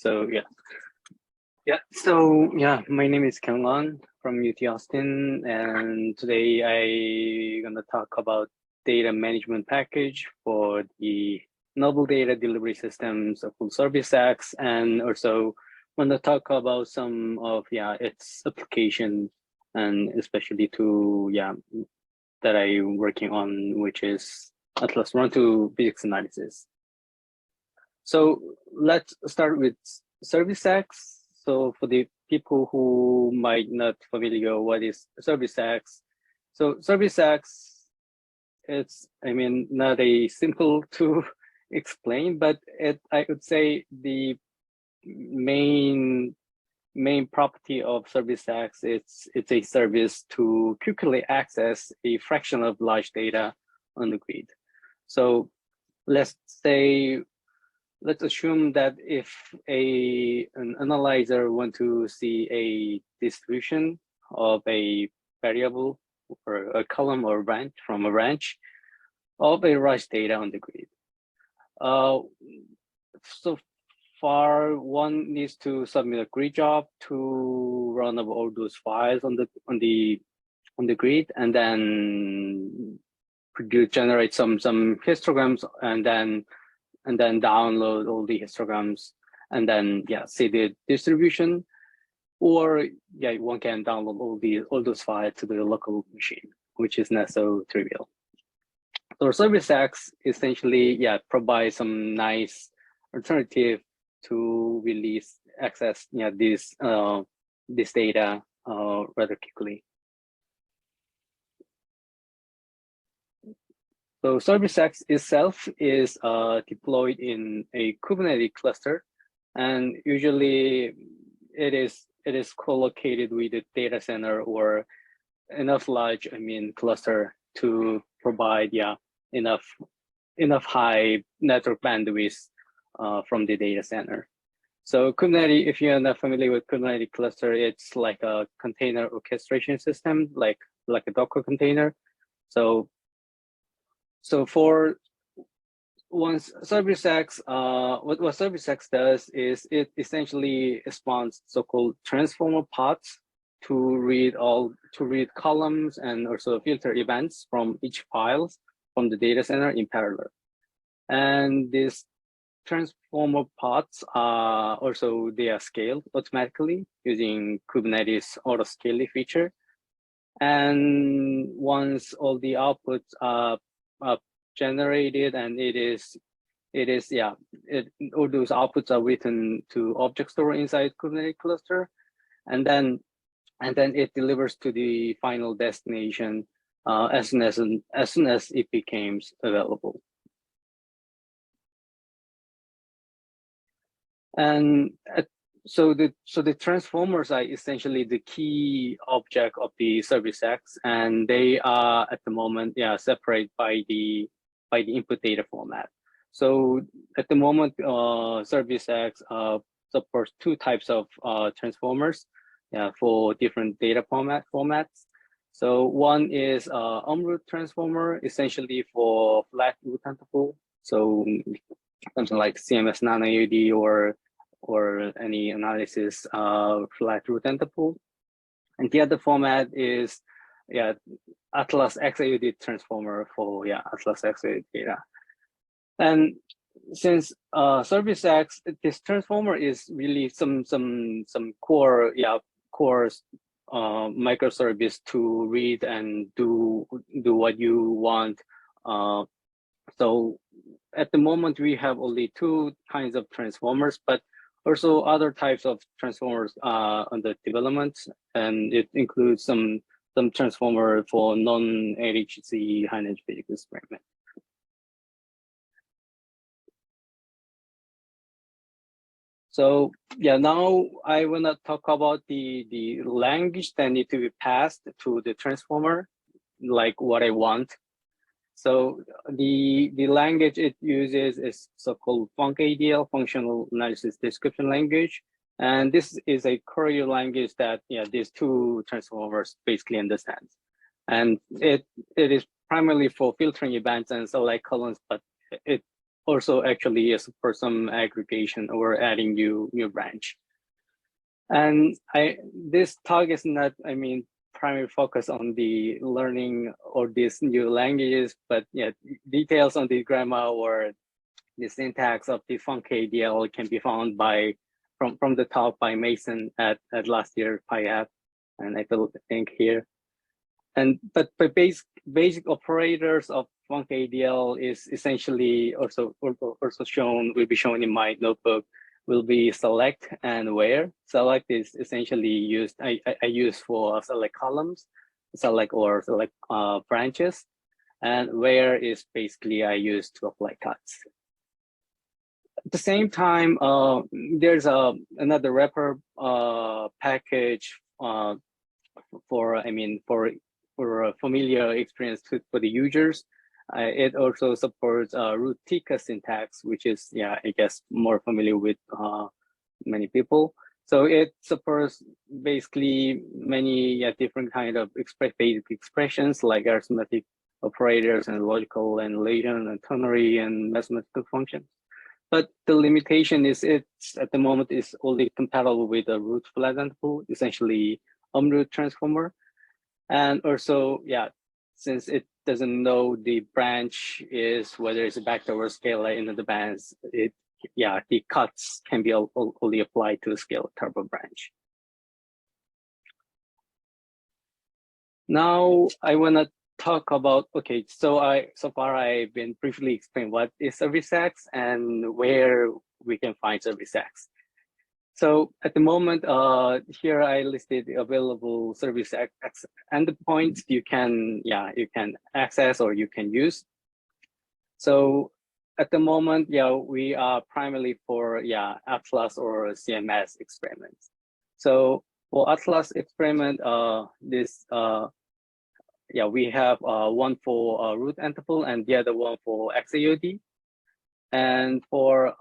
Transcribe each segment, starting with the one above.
My name is Kyungeon from UT Austin, and today I'm gonna talk about data management package for the novel data delivery systems of ServiceX, and also want to talk about some of its application, and especially to that I'm working on, which is Atlas Run-to physics analysis. So let's start with ServiceX. So for the people who might not familiar, what is ServiceX? So ServiceX, it's not a simple to explain, but I would say the main property of ServiceX, it's a service to quickly access a fraction of large data on the grid. So let's assume that if an analyzer want to see a distribution of a variable or a column or branch from a branch of a large data on the grid. So far, one needs to submit a grid job to run over all those files on the grid, and then generate some histograms, and then download all the histograms, and then see the distribution. Or one can download all those files to the local machine, which is not so trivial. So ServiceX essentially provides some nice alternative to access this data rather quickly. So ServiceX itself is deployed in a Kubernetes cluster, and usually it is co-located with a data center or enough large cluster to provide enough high network bandwidth from the data center. So Kubernetes, if you're not familiar with Kubernetes cluster, it's like a container orchestration system, like a Docker container. So for once ServiceX, what ServiceX does is it essentially spawns so-called transformer pods to read columns and also filter events from each files from the data center in parallel. And these transformer pods they are scaled automatically using Kubernetes auto scaling feature. And once all the outputs are generated, and all those outputs are written to object store inside Kubernetes cluster, and then it delivers to the final destination as soon as it becomes available. And so the transformers are essentially the key object of the ServiceX, and they are at the moment separated by the input data format. So at the moment, ServiceX supports two types of transformers for different data formats. So one is root transformer, essentially for flat root table. So something like CMS Nano AUD or any analysis flat root table. And the other format is Atlas XAUD transformer for Atlas XAUD data. And since ServiceX, this transformer is really some core microservice to read and do what you want. So at the moment we have only two kinds of transformers, but also other types of transformers under development, and it includes some transformer for non-LHC high-energy physics experiment. So now I want to talk about the language that need to be passed to the transformer, like what I want. So the language it uses is so-called FuncADL, Functional Analysis Description Language. And this is a query language that these two transformers basically understand. And it is primarily for filtering events and select columns, but it also actually is for some aggregation or adding new branch. And this talk is not, primary focus on the learning or these new languages, but yeah, details on the grammar or the syntax of the FunkADL can be found from the talk by Mason at last year PyHEP, and I think here. But basic operators of FunkADL is essentially also shown, will be shown in my notebook, will be select and where. Select is essentially used, I use for select columns, select branches, and where is basically I use to apply cuts. At the same time, there's another wrapper package for a familiar experience for the users. It also supports root Tika syntax, which is, I guess, more familiar with many people. So it supports basically many different kind of basic expressions like arithmetic operators and logical and Latent and ternary and mathematical functions. But the limitation is it's at the moment is only compatible with a root flattenable, essentially root transformer. And also, since it doesn't know the branch is whether it's a vector or scalar in the bands, the cuts can be only applied to a scalar turbo branch. Now I want to talk about, so far I've been briefly explained what is ServiceX and where we can find ServiceX. So at the moment, here I listed available ServiceX endpoints you can access or you can use. So at the moment, we are primarily for Atlas or CMS experiments. So for Atlas experiment, we have one for root interval and the other one for XAUD. And for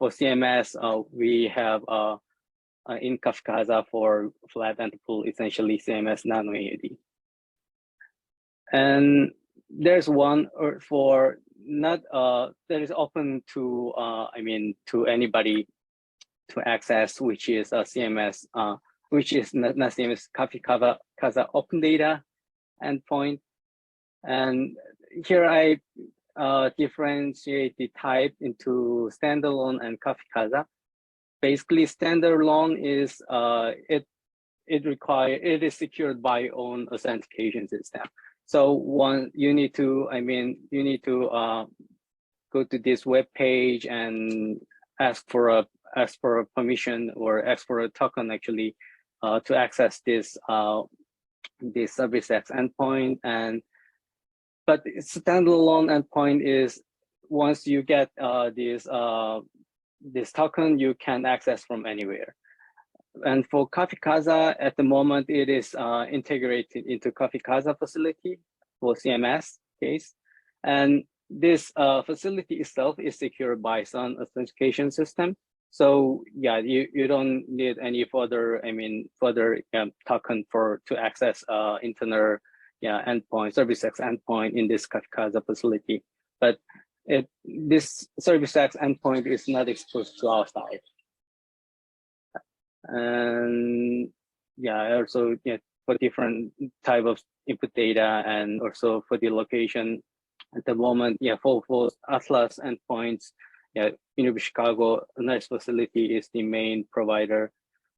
CMS, we have in Kafka for flat interval, essentially CMS nano AUD. And there's one for not that is open to to anybody to access, which is a CMS, which is not CMS Kafka open data endpoint. And here I differentiate the type into standalone and Kafka. Basically, standalone is it is secured by your own authentication system. So you need to go to this web page and ask for a permission or ask for a token actually to access this ServiceX endpoint. But standalone endpoint is once you get this token, you can access from anywhere. And for Kafka, at the moment, it is integrated into Kafka facility for CMS case. And this facility itself is secured by some authentication system. So you don't need any further token to access internal endpoint, ServiceX endpoint in this Kafka facility. But this ServiceX endpoint is not exposed to outside. And also for different type of input data and also for the location at the moment, for Atlas endpoints, University of Chicago NICE facility is the main provider,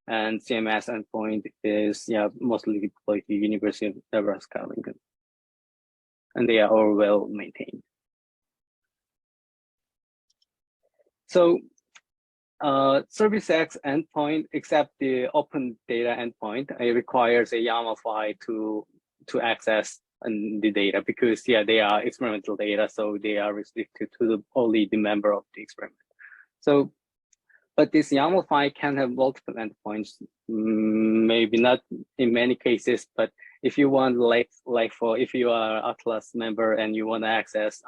and CMS endpoint is mostly deployed to University of Nebraska-Lincoln, and they are all well maintained. So ServiceX endpoint, except the open data endpoint, it requires a YAML file to access the data because they are experimental data, so they are restricted to only the member of the experiment. So, but this YAML file can have multiple endpoints, maybe not in many cases, but if you want, if you are Atlas member and you want to access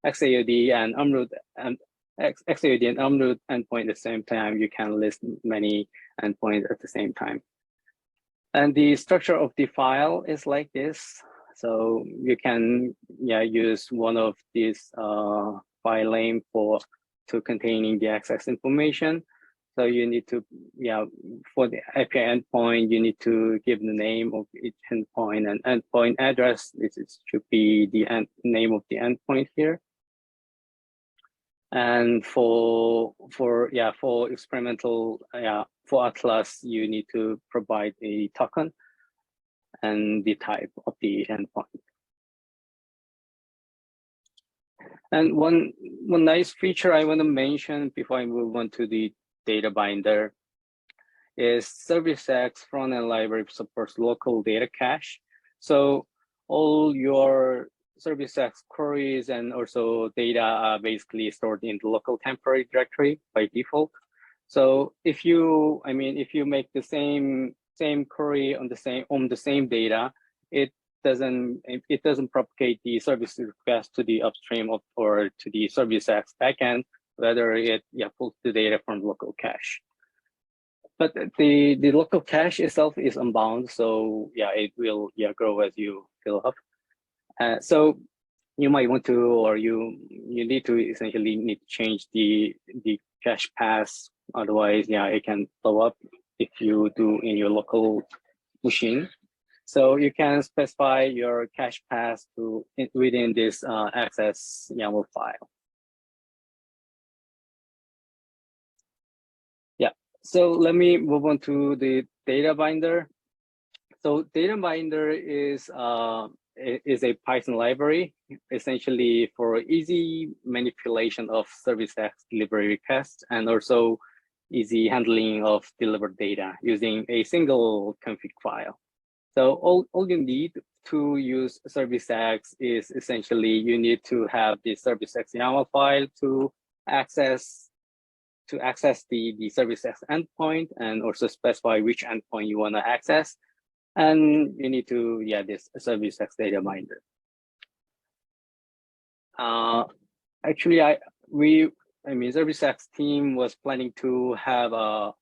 XAUD and UMROOT and XAUD and UMROOT endpoint at the same time, you can list many endpoints at the same time. And the structure of the file is like this. So you can use one of these file name to containing the access information. So you need to, for the API endpoint, you need to give the name of each endpoint and endpoint address. Should be the name of the endpoint here. And for experimental, for Atlas, you need to provide a token and the type of the endpoint. And one nice feature I want to mention before I move on to the DataBinder is ServiceX front-end library supports local data cache. So all your ServiceX queries and also data are basically stored in the local temporary directory by default. So if you make the same query on the same data, it doesn't propagate the service request to the upstream or to the ServiceX backend, whether it pulls the data from local cache. But the local cache itself is unbound, so it will grow as you fill up. So you might want to, or you need to essentially change the cache path. Otherwise, it can blow up if you do in your local machine. So you can specify your cache path within this access YAML file. So let me move on to the DataBinder. So DataBinder is a Python library, essentially for easy manipulation of ServiceX delivery requests and also easy handling of delivered data using a single config file. So all you need to use ServiceX is essentially you need to have the ServiceX YAML file to access the ServiceX endpoint and also specify which endpoint you want to access. And you need to, this ServiceX DataBinder. Actually, ServiceX team was planning to have another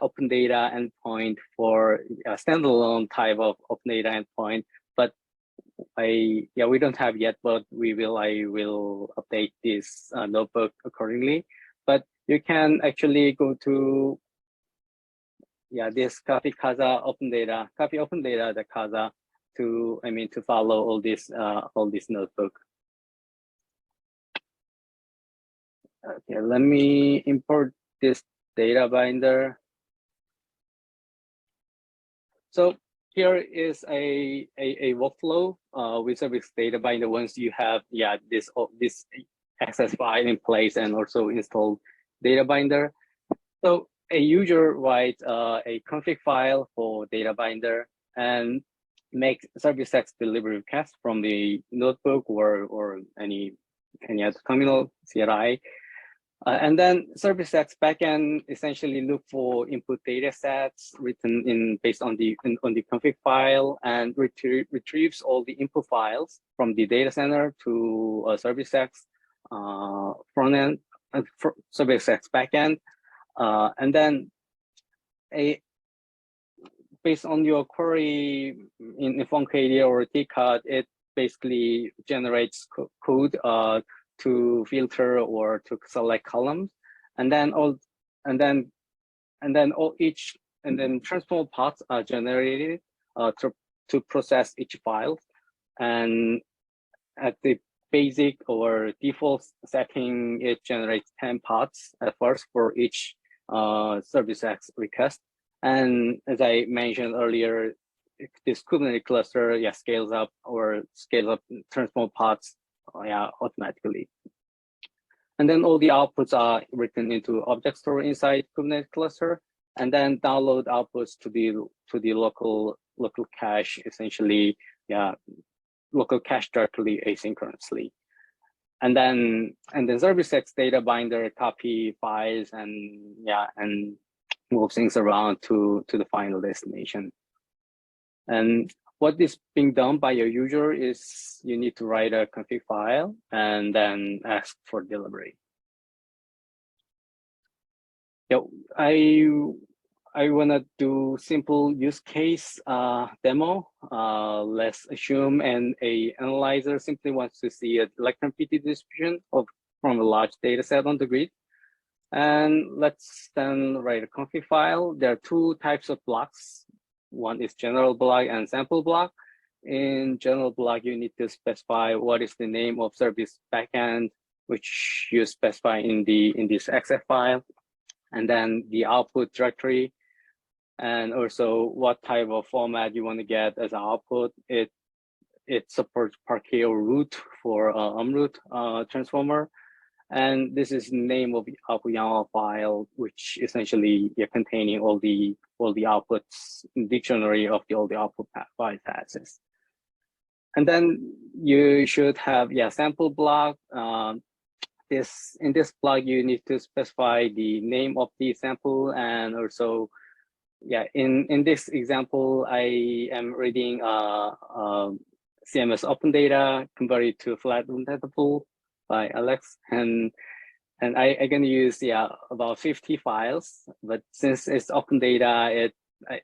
open data endpoint for a standalone type of open data endpoint, but we don't have yet, but I will update this notebook accordingly. But you can actually go to this copy open data the Casa to follow all this notebook. Okay, let me import this DataBinder. So here is a workflow with ServiceX DataBinder. Once you have this access file in place and also installed DataBinder. So a user writes a config file for DataBinder and make ServiceX delivery request from the notebook or any other terminal CLI. And then ServiceX backend essentially look for input data sets written based on the config file and retrieves all the input files from the data center to ServiceX front end and ServiceX backend. And then based on your query in FunKD or TCAD, it basically generates code to filter or to select columns, and then transform paths are generated to process each file. And at the basic or default setting, it generates 10 paths at first for each ServiceX request. And as I mentioned earlier, this Kubernetes cluster scales up transform paths automatically. And then all the outputs are written into object store inside Kubernetes cluster, and then download outputs to the local cache, essentially, local cache directly asynchronously. And then ServiceX DataBinder copy files and move things around to the final destination. And what is being done by your user is you need to write a config file and then ask for delivery. I want to do simple use case demo. Let's assume a analyzer simply wants to see an electron PT distribution from a large data set on the grid. And let's then write a config file. There are two types of blocks. One is general block and sample block. In general block, you need to specify what is the name of service backend, which you specify in this XF file, and then the output directory, and also what type of format you want to get as output. It supports Parquet or root for root transformer. And this is the name of the output YAML file, which essentially containing all the outputs in dictionary of all the output file paths. And then you should have sample block. In this block you need to specify the name of the sample, and also in this example I am reading CMS open data converted to flat data pool by Alex, and I can use about 50 files, but since it's open data,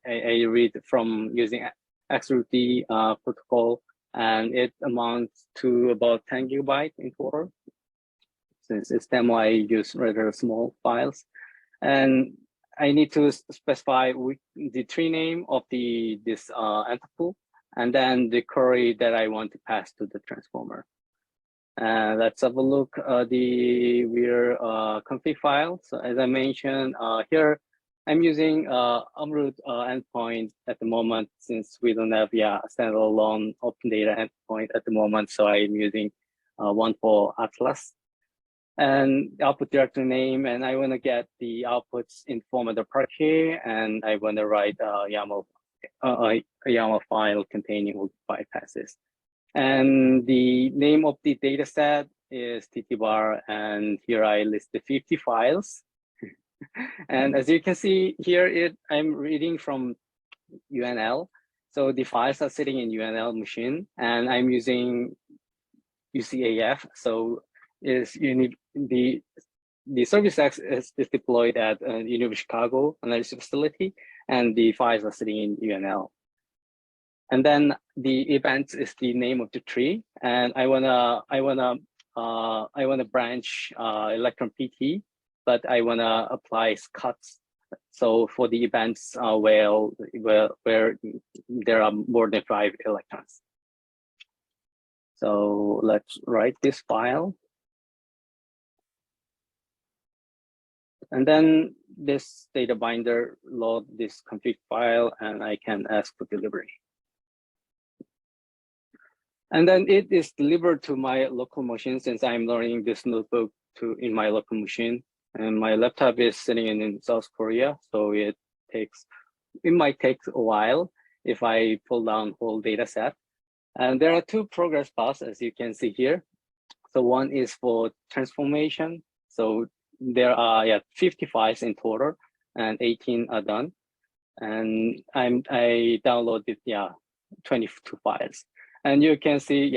I read from using XRT protocol, and it amounts to about 10 GB in total. Since it's demo, I use rather small files, and I need to specify the tree name of this entity, and then the query that I want to pass to the transformer. Let's have a look at the weir config file. So as I mentioned, here I'm using root endpoint at the moment, since we don't have standalone open data endpoint at the moment. So I'm using one for Atlas, and output directory name, and I want to get the outputs in form of the Parquet, and I want to write a YAML file containing all the bypasses. And the name of the data set is ttbar, and here I list the 50 files. And as you can see here, I'm reading from UNL. So the files are sitting in UNL machine, and I'm using UCAF. So the ServiceX is deployed at University of Chicago analysis facility, and the files are sitting in UNL. And then the events is the name of the tree, and I wanna branch electron PT, but I wanna apply cuts. So for the events where there are more than 5 electrons. So let's write this file. And then this DataBinder load this config file, and I can ask for delivery. And then it is delivered to my local machine, since I'm learning this notebook in my local machine. And my laptop is sitting in South Korea, so it might take a while if I pull down whole data set. And there are 2 progress paths, as you can see here. So one is for transformation. So there are 50 files in total, and 18 are done. And I downloaded 22 files. And you can see,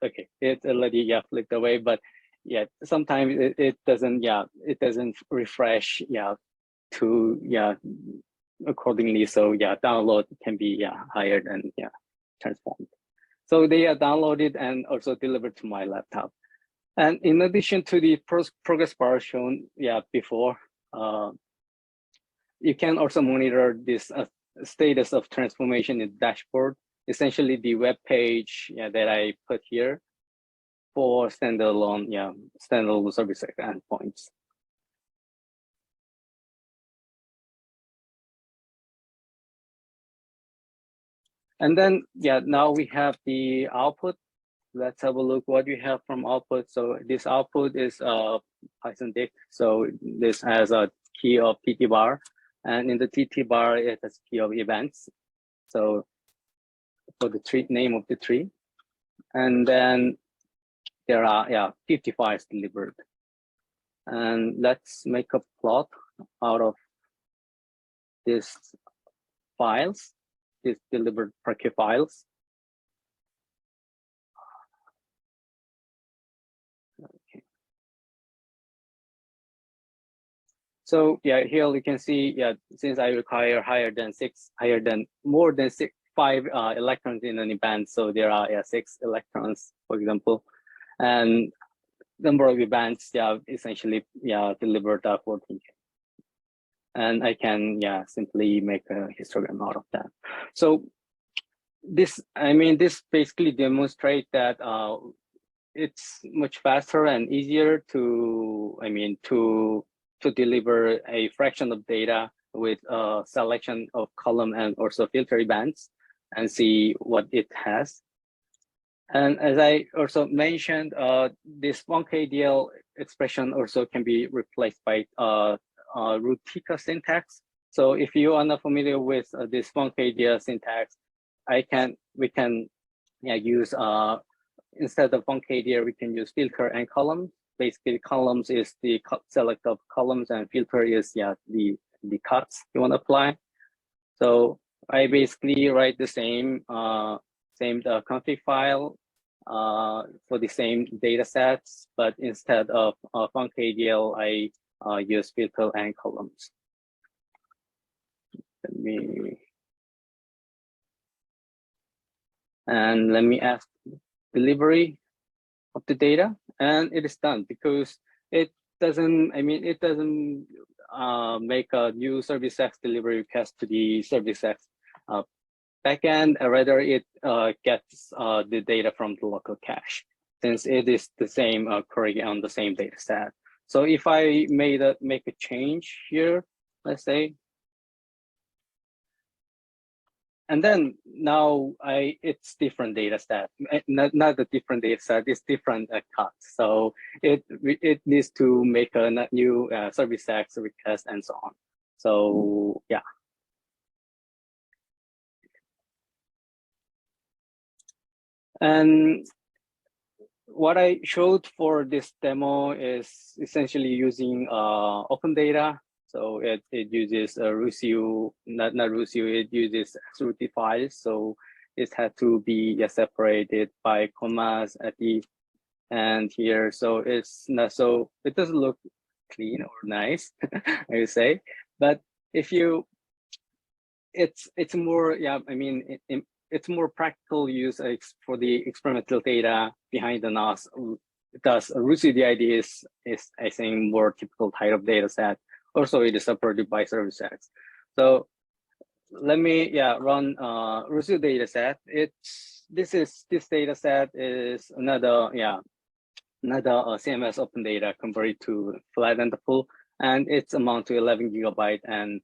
okay, it already flipped away, but sometimes it doesn't refresh to accordingly. So download can be higher than transformed. So they are downloaded and also delivered to my laptop. And in addition to the progress bar shown before, you can also monitor this status of transformation in the dashboard. Essentially the web page that I put here for standalone ServiceX endpoints. And then now we have the output. Let's have a look what we have from output. So this output is Python dict. So this has a key of TT bar, and in the TT bar it has key of events. So for the tree name of the tree, and then there are 50 files delivered. And let's make a plot out of these files, these delivered Parquet files. Okay. So yeah, here you can see, yeah, since I require more than 5 electrons in an event, so there are 6 electrons, for example, and number of events, yeah, essentially, yeah, delivered 14K. And I can, yeah, simply make a histogram out of that. So this basically demonstrates that it's much faster and easier to deliver a fraction of data with a selection of column and also filter events and see what it has. And as I also mentioned, this 1KDL expression also can be replaced by Rutica syntax. So if you are not familiar with this 1KDL syntax, we can use instead of 1KDL, we can use filter and column. Basically, columns is the select of columns, and filter is the cuts you want to apply. So I basically write the same config file for the same data sets, but instead of 1KDL, I use filter and columns. Let me ask delivery of the data, and it is done because it doesn't make a new ServiceX delivery request to the ServiceX backend, or rather it gets the data from the local cache, since it is the same query on the same data set. So if I make a change here, let's say, and then now it's different data set, not a different data set, it's different cuts. So it needs to make a new ServiceX request and so on. So yeah. And what I showed for this demo is essentially using open data. So it uses Rusio, not Rusio, it uses XRuti files. So it had to be separated by commas at the end here. So it's not so, it doesn't look clean or nice, I would say. But if you, it's more, it's more practical use for the experimental data behind the NOS. Thus, Rusio, the idea is I think more typical type of data set. Also, it is supported by ServiceX. So let me run Rusio data set. This data set is another CMS open data converted to flat and full, and it's amount to 11 gigabyte and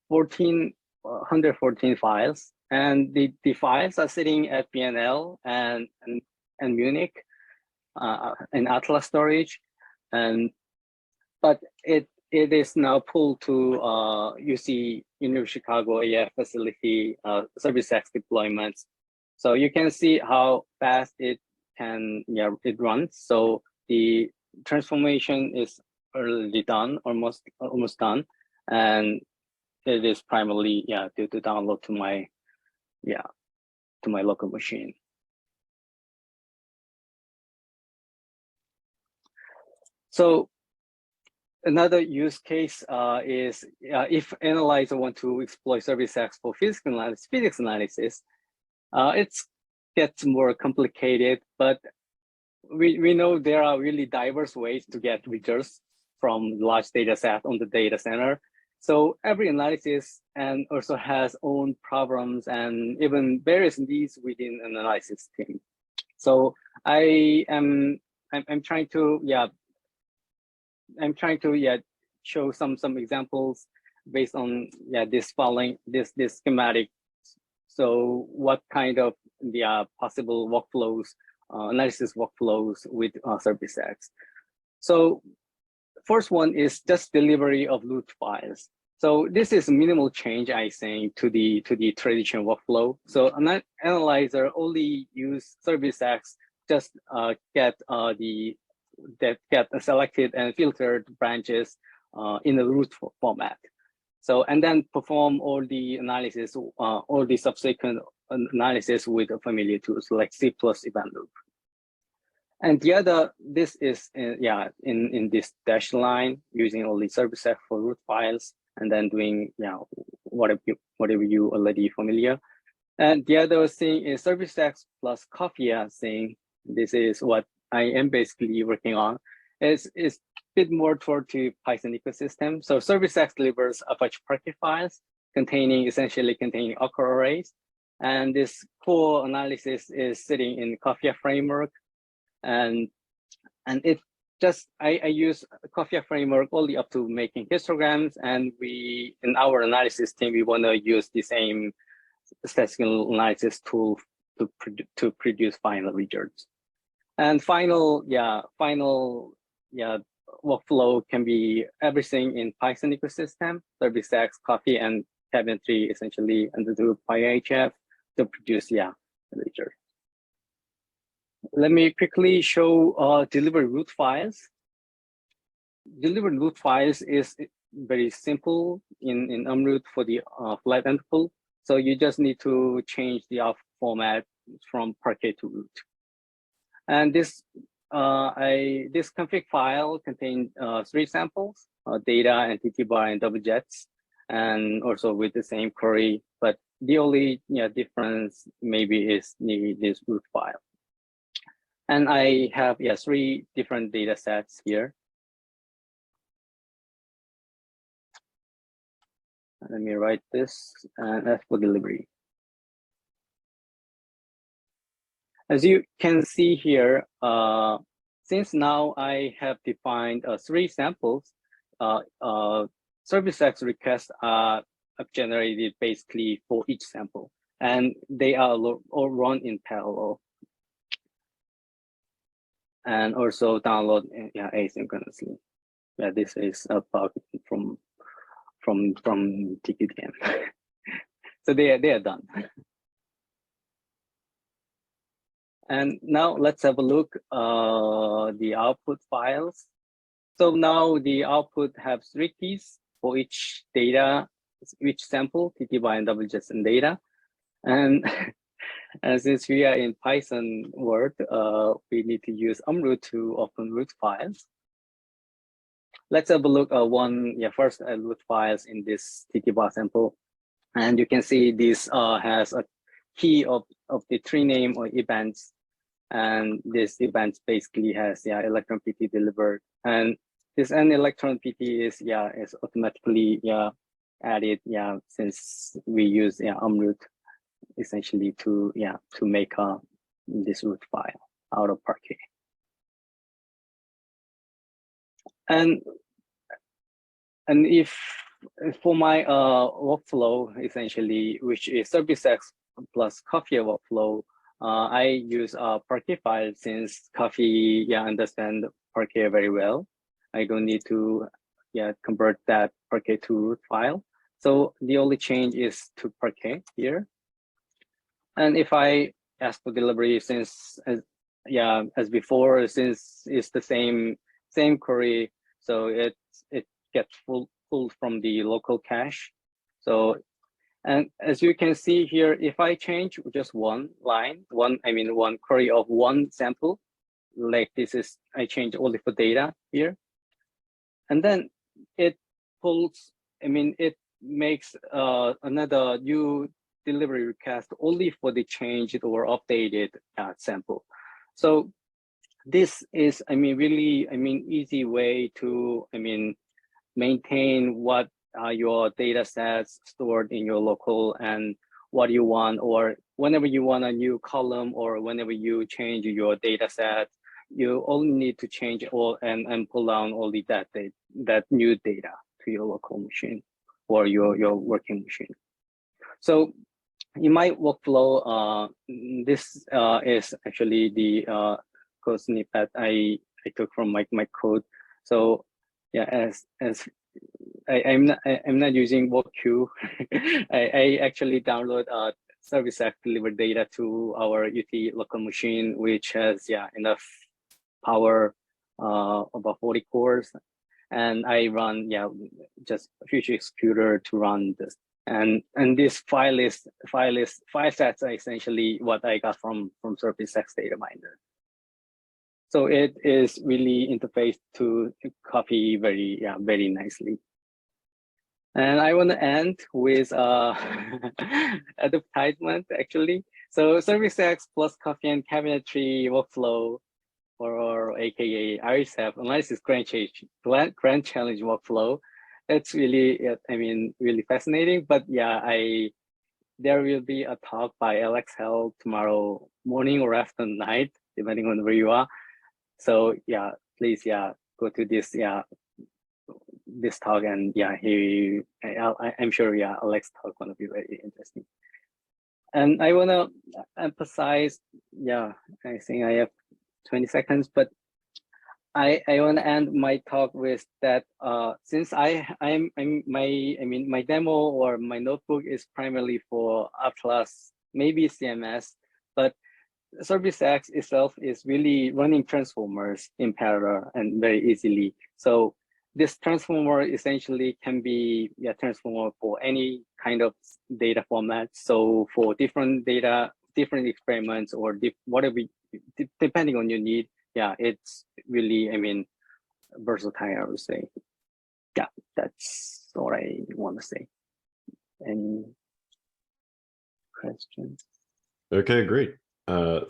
114 files. And the files are sitting at BNL and Munich in Atlas storage, but it is now pulled to UC University of Chicago AF facility ServiceX deployments. So you can see how fast it runs. So the transformation is already done, almost done, and it is primarily due to download to my local machine. So another use case is if analyzer want to exploit ServiceX for physics analysis, it gets more complicated, but we know there are really diverse ways to get results from large data set on the data center. So every analysis and also has own problems and even various needs within an analysis team. So I'm trying to show some examples based on this schematic. So what kind of possible workflows, analysis workflows with ServiceX. So first one is just delivery of root files. So this is minimal change, I think, to the traditional workflow. So an analyzer only use ServiceX, just get selected and filtered branches in the root format. So and then perform all the analysis, all the subsequent analysis with familiar tools like C+ event loop. And the other, this is in this dashed line using only ServiceX for root files, and then doing whatever you already familiar. And the other thing is ServiceX plus Coffea thing. This is what I am basically working on. Is a bit more toward to Python ecosystem. So ServiceX delivers a bunch of Parquet files essentially containing occur arrays. And this core analysis is sitting in Coffea framework. And it just, I use Coffea framework only up to making histograms. And we, in our analysis team, we want to use the same statistical analysis tool to produce final results. And final workflow can be everything in Python ecosystem, ServiceX, Coffea, and Kyungeon essentially under the PyHEP to produce the result. Let me quickly show deliver root files. Deliver root files is very simple in UmRoot for the flat entable. So you just need to change the format from Parquet to root. And this this config file contains 3 samples, data, entity bar, and double jets, and also with the same query. But the only difference maybe is this root file. And I have 3 different data sets here. Let me write this and as for delivery. As you can see here, since now I have defined 3 samples, ServiceX requests are generated basically for each sample, and they are all run in parallel. And also download asynchronously. This is a bug from TQDM. So they are done. And now let's have a look the output files. So now the output have 3 keys for each data, each sample, TT bar and double jets and data. And since we are in Python world, we need to use UmRoot to open root files. Let's have a look at first root files in this TT bar sample. And you can see this has a key of the tree name or events. And this event basically has electron PT delivered. And this n electron PT is automatically added since we use UmRoot essentially to make this root file out of Parquet. And if for my workflow essentially, which is ServiceX plus Coffea workflow, I use a Parquet file since Coffea understand Parquet very well. I don't need to convert that Parquet to root file. So the only change is to Parquet here. And if I ask for delivery, since as before, since it's the same query, so it gets pulled from the local cache. So, and as you can see here, if I change just one line, one query of one sample, like this is, I change only for data here. And then it pulls, it makes another new delivery request only for the changed or updated sample. So this is, really, easy way to, maintain what are your data sets stored in your local and what you want, or whenever you want a new column or whenever you change your data set, you only need to change all and pull down all the that new data to your local machine or your working machine. So in my workflow, this is actually the code snippet I took from my code. So as I'm not using work queue. I actually download ServiceX delivered data to our UT local machine, which has enough power, about 40 cores, and I run just Future Executor to run this. And this file sets are essentially what I got from ServiceX DataBinder. So it is really interfaced to Coffee very nicely. And I want to end with advertisement actually. So ServiceX plus Coffee and cabinetry workflow, or AKA RSF analysis grand challenge workflow. It's really, I mean, really fascinating. But yeah, there will be a talk by Alex Hell tomorrow morning or after night, depending on where you are. So yeah, please, yeah, go to this, yeah, this talk, and yeah, I'm sure, yeah, Alex talk gonna be very interesting. And I wanna emphasize, yeah, I think I have 20 seconds, but I want to end my talk with that. Since I'm my demo or my notebook is primarily for Atlas, maybe CMS, but ServiceX itself is really running transformers in parallel and very easily. So this transformer essentially can be transformer for any kind of data format. So for different data, different experiments, or whatever, depending on your need. Yeah, it's really, I mean, versatile, I would say. Yeah, that's all I want to say. Any questions? Okay, great.